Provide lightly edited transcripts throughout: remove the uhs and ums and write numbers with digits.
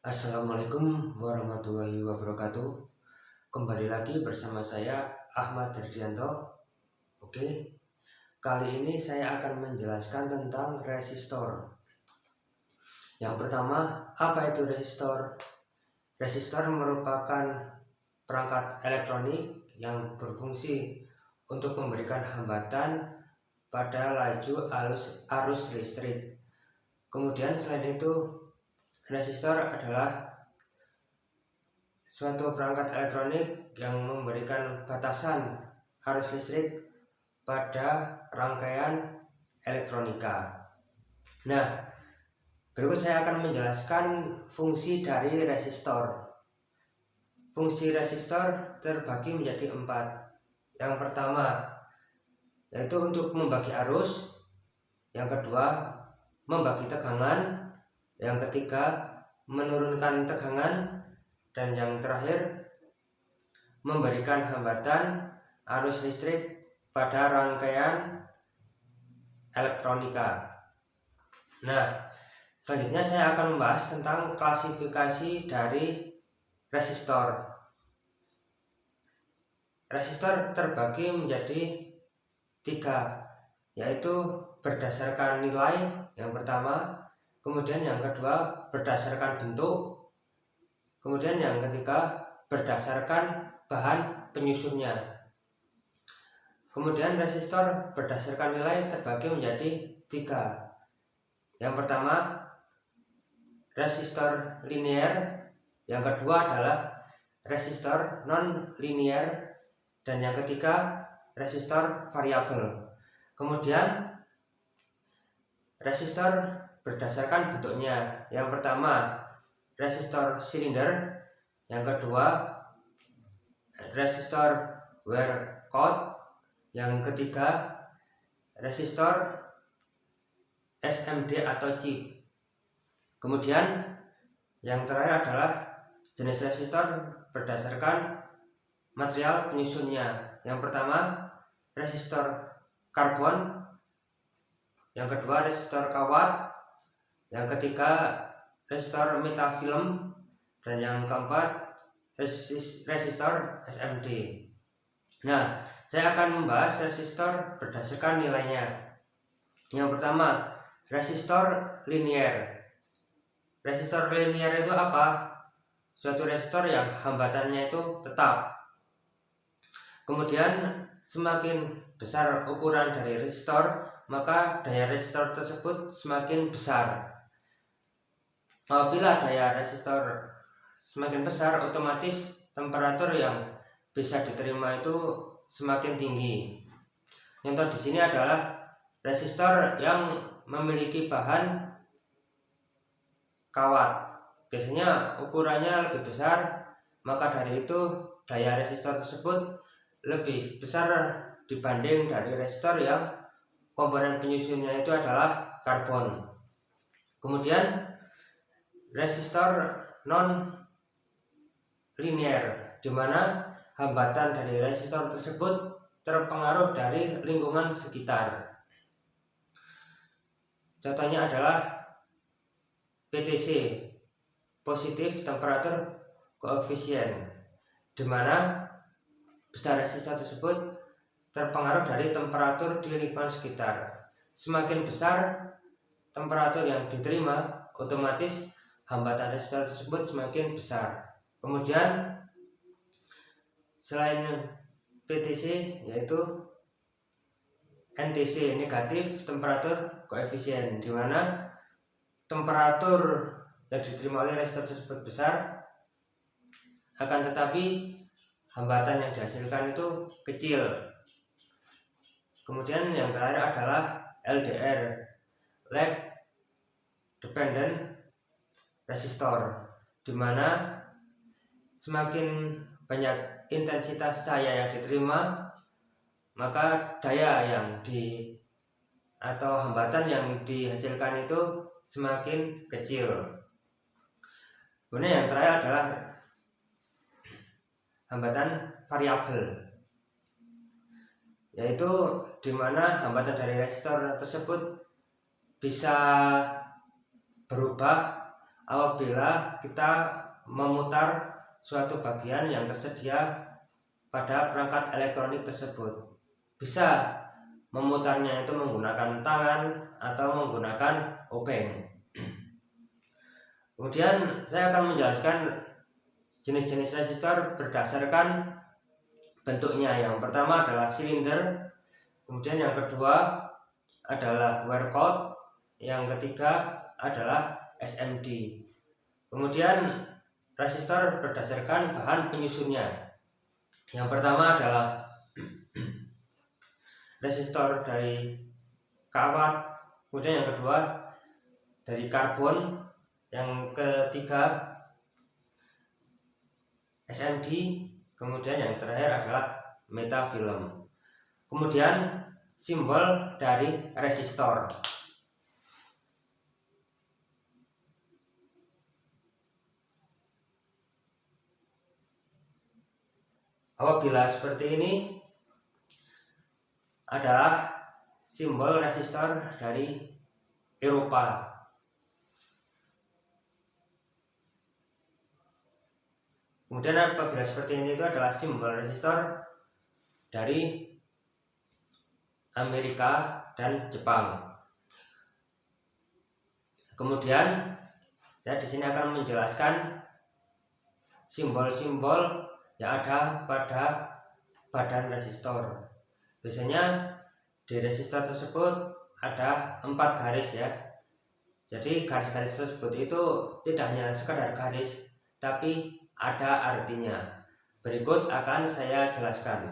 Assalamualaikum warahmatullahi wabarakatuh. Kembali lagi bersama saya Ahmad Herdianto. Oke, kali ini saya akan menjelaskan tentang resistor. Yang pertama, apa itu resistor? Resistor merupakan perangkat elektronik yang berfungsi untuk memberikan hambatan pada laju arus listrik. Kemudian selain itu, resistor adalah suatu perangkat elektronik yang memberikan batasan arus listrik pada rangkaian elektronika. Nah, berikut saya akan menjelaskan fungsi dari resistor. Fungsi resistor terbagi menjadi 4. Yang pertama, yaitu untuk membagi arus. Yang kedua, membagi tegangan. Yang ketiga, menurunkan tegangan. Dan yang terakhir, memberikan hambatan arus listrik pada rangkaian elektronika. Nah, selanjutnya saya akan membahas tentang klasifikasi dari resistor. Resistor terbagi menjadi 3, yaitu berdasarkan nilai yang pertama, kemudian yang kedua berdasarkan bentuk, kemudian yang ketiga berdasarkan bahan penyusunnya. Kemudian resistor berdasarkan nilai terbagi menjadi 3. Yang pertama, resistor linier. Yang kedua adalah resistor non-linier. Dan yang ketiga, resistor variabel. Kemudian resistor berdasarkan bentuknya. Yang pertama, resistor silinder. Yang kedua, resistor wire coil. Yang ketiga, resistor SMD atau chip. Kemudian yang terakhir adalah jenis resistor berdasarkan material penyusunnya. Yang pertama, resistor karbon. Yang kedua, resistor kawat. Yang ketiga, resistor metafilm. Dan yang keempat, resistor SMD. Nah, saya akan membahas resistor berdasarkan nilainya. Yang pertama, resistor linier. Resistor linier itu apa? Suatu resistor yang hambatannya itu tetap. Kemudian semakin besar ukuran dari resistor, maka daya resistor tersebut semakin besar. Apabila daya resistor semakin besar, otomatis temperatur yang bisa diterima itu semakin tinggi. Contoh di sini adalah resistor yang memiliki bahan kawat. Biasanya ukurannya lebih besar, maka dari itu daya resistor tersebut lebih besar dibanding dari resistor yang komponen penyusunnya itu adalah karbon. Kemudian resistor non linier, di mana hambatan dari resistor tersebut terpengaruh dari lingkungan sekitar. Contohnya adalah PTC, positive temperature coefficient, di mana besar resistor tersebut terpengaruh dari temperatur di lingkungan sekitar. Semakin besar temperatur yang diterima, otomatis hambatan resistor tersebut semakin besar. Kemudian selain PTC, yaitu NTC, negatif temperatur koefisien, di mana temperatur yang diterima oleh resistor tersebut besar, akan tetapi hambatan yang dihasilkan itu kecil. Kemudian yang terakhir adalah LDR, lag dependent resistor, di mana semakin banyak intensitas cahaya yang diterima, maka daya yang atau hambatan yang dihasilkan itu semakin kecil. Kemudian yang terakhir adalah hambatan variabel, yaitu di mana hambatan dari resistor tersebut bisa berubah apabila kita memutar suatu bagian yang tersedia pada perangkat elektronik tersebut. Bisa memutarnya itu menggunakan tangan atau menggunakan obeng. Kemudian saya akan menjelaskan jenis-jenis resistor berdasarkan bentuknya. Yang pertama adalah silinder, kemudian yang kedua adalah wire coil, yang ketiga adalah SMD. Kemudian resistor berdasarkan bahan penyusunnya. Yang pertama adalah resistor dari kawat, kemudian yang kedua dari karbon, yang ketiga SMD, kemudian yang terakhir adalah metafilm. Kemudian simbol dari resistor. Apabila seperti ini adalah simbol resistor dari Eropa. Kemudian apabila seperti ini itu adalah simbol resistor dari Amerika dan Jepang. Kemudian saya di sini akan menjelaskan simbol-simbol yang ada pada badan resistor. Biasanya di resistor tersebut ada 4 garis ya. Jadi garis-garis tersebut itu tidak hanya sekedar garis, tapi ada artinya. Berikut akan saya jelaskan.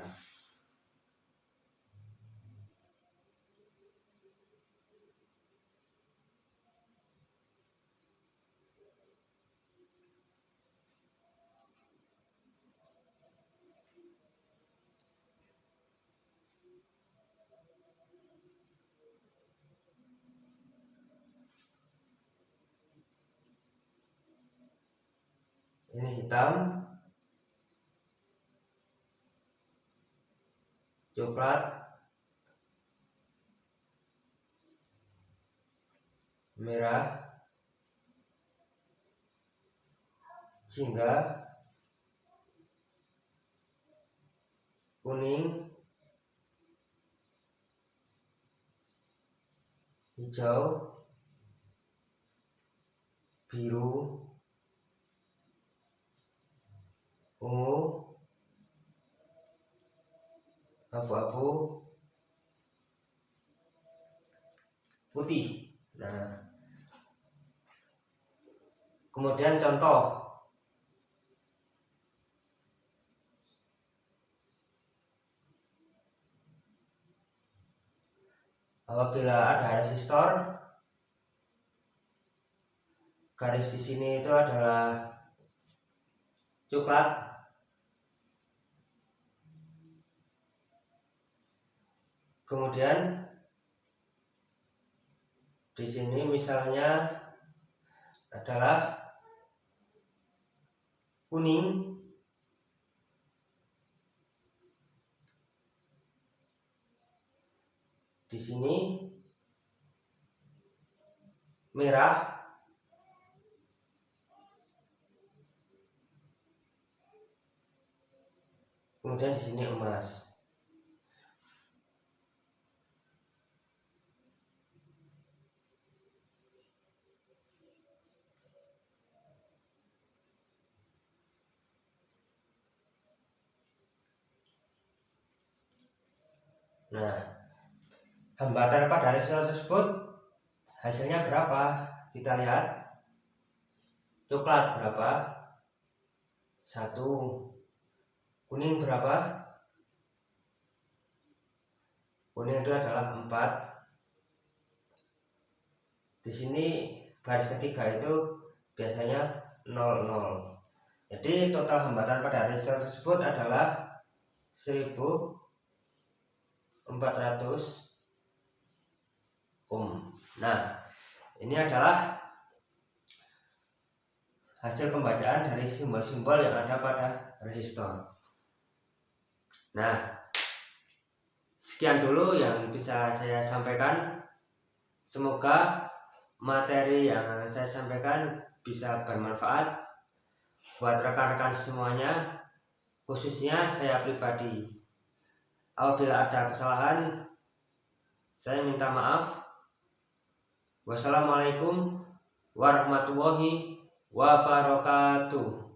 Ini hitam, coklat, merah, jingga, kuning, hijau, biru, ungu, abu-abu, putih. Nah, kemudian contoh. Apabila ada resistor, garis di sini itu adalah coklat, kemudian di sini misalnya adalah kuning, di sini merah, kemudian di sini emas. Nah, hambatan pada resistor tersebut hasilnya berapa? Kita lihat. Coklat berapa? 1. Kuning berapa? Kuning itu adalah 4. Di sini garis ketiga itu biasanya 00. Jadi total hambatan pada resistor tersebut adalah 1400 ohm. Nah, ini adalah hasil pembacaan dari simbol-simbol yang ada pada resistor. Nah, sekian dulu yang bisa saya sampaikan. Semoga materi yang saya sampaikan bisa bermanfaat buat rekan-rekan semuanya, khususnya saya pribadi. Apabila ada kesalahan, saya minta maaf. Wassalamualaikum warahmatullahi wabarakatuh.